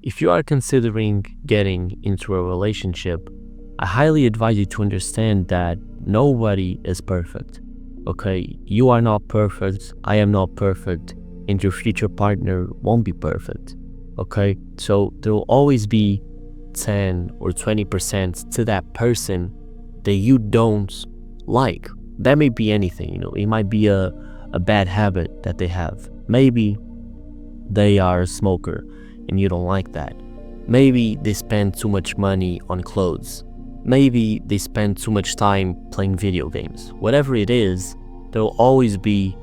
if you are considering getting into a relationship, I highly advise you to understand that nobody is perfect. Okay, you are not perfect, I am not perfect, and your future partner won't be perfect. Okay, so there will always be 10 or 20% to that person that you don't like. That may be anything, it might be a bad habit that they have. Maybe they are a smoker and you don't like that. Maybe they spend too much money on clothes. Maybe they spend too much time playing video games. Whatever it is, there will always be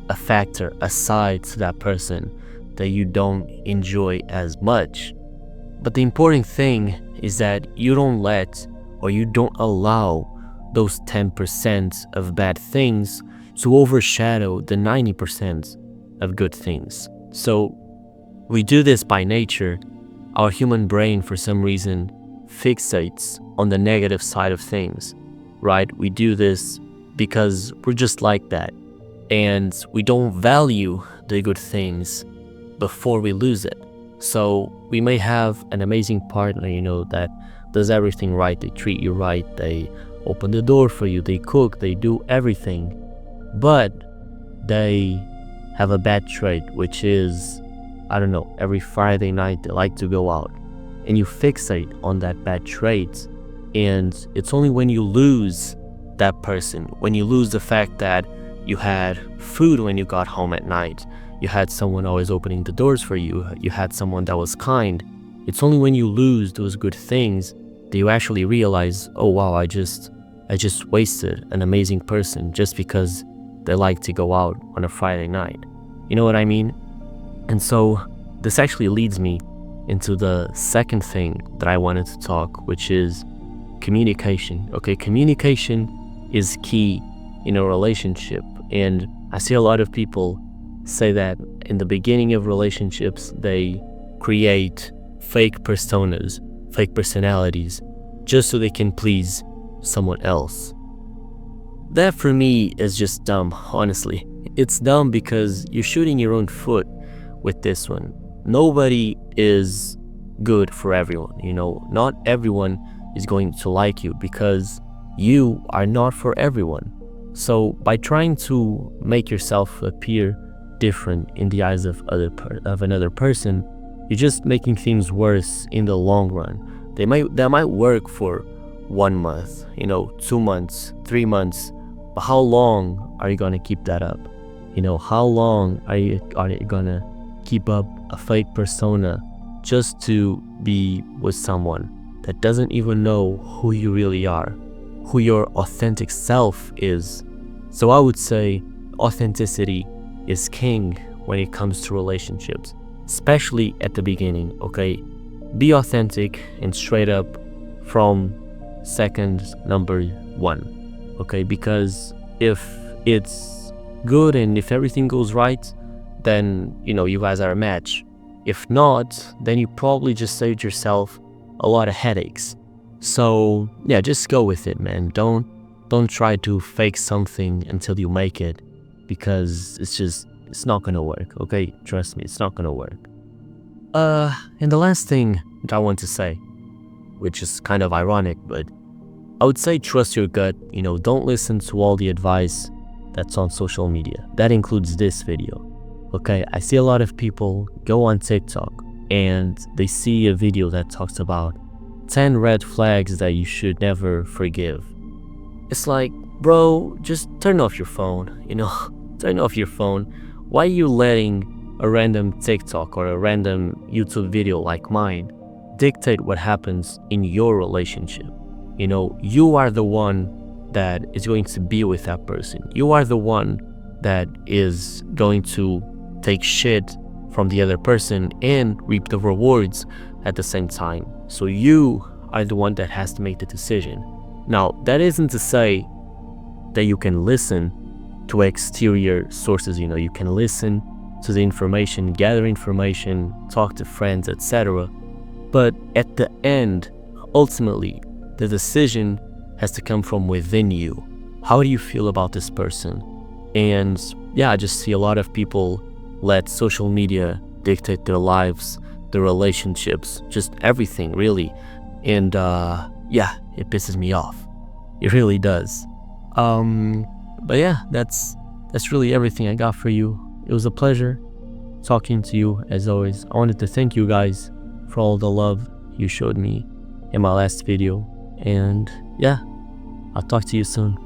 a factor aside to that person that you don't enjoy as much. But the important thing is that you don't let or you don't allow those 10% of bad things to overshadow the 90% of good things. So we do this by nature. Our human brain, for some reason, fixates on the negative side of things, right? We do this because we're just like that, and we don't value the good things before we lose it. So we may have an amazing partner, that does everything right. They treat you right, they open the door for you, they cook, they do everything, but they have a bad trait, which is, I don't know, every Friday night they like to go out, and you fixate on that bad trait. And it's only when you lose that person, when you lose the fact that you had food when you got home at night, you had someone always opening the doors for you, you had someone that was kind, it's only when you lose those good things that you actually realize, oh wow, I just wasted an amazing person just because they like to go out on a Friday night. You know what I mean? And so this actually leads me into the second thing that I wanted to talk, which is communication. Okay, communication is key in a relationship. And I see a lot of people say that in the beginning of relationships, they create fake personas, fake personalities, just so they can please someone else. That for me is just dumb, honestly. It's dumb because you're shooting your own foot with this one. Nobody is good for everyone, not everyone is going to like you because you are not for everyone. So by trying to make yourself appear different in the eyes of another person, you're just making things worse in the long run. That might work for 1 month, 2 months, 3 months, but how long are you gonna keep that up? How long are you gonna keep up a fake persona just to be with someone that doesn't even know who you really are, who your authentic self is? So I would say authenticity is king when it comes to relationships, especially at the beginning, okay? Be authentic and straight up from second number 1, okay? Because if it's good and if everything goes right, then, you guys are a match. If not, then you probably just saved yourself a lot of headaches. So yeah, just go with it, man. Don't try to fake something until you make it, because it's not gonna work, okay? Trust me, it's not gonna work. And the last thing that I want to say, which is kind of ironic, but I would say trust your gut. Don't listen to all the advice that's on social media. That includes this video. Okay, I see a lot of people go on TikTok and they see a video that talks about 10 red flags that you should never forgive. It's like, bro, just turn off your phone, turn off your phone. Why are you letting a random TikTok or a random YouTube video like mine dictate what happens in your relationship? You are the one that is going to be with that person. You are the one that is going to take shit from the other person and reap the rewards at the same time. So you are the one that has to make the decision. Now, that isn't to say that you can listen to exterior sources, you can listen to the information, gather information, talk to friends, etc. But at the end, ultimately, the decision has to come from within you. How do you feel about this person? And yeah, I just see a lot of people let social media dictate their lives, the relationships, just everything really. And yeah, it pisses me off. It really does. But yeah, that's really everything I got for you. It was a pleasure talking to you as always. I wanted to thank you guys for all the love you showed me in my last video. And yeah, I'll talk to you soon.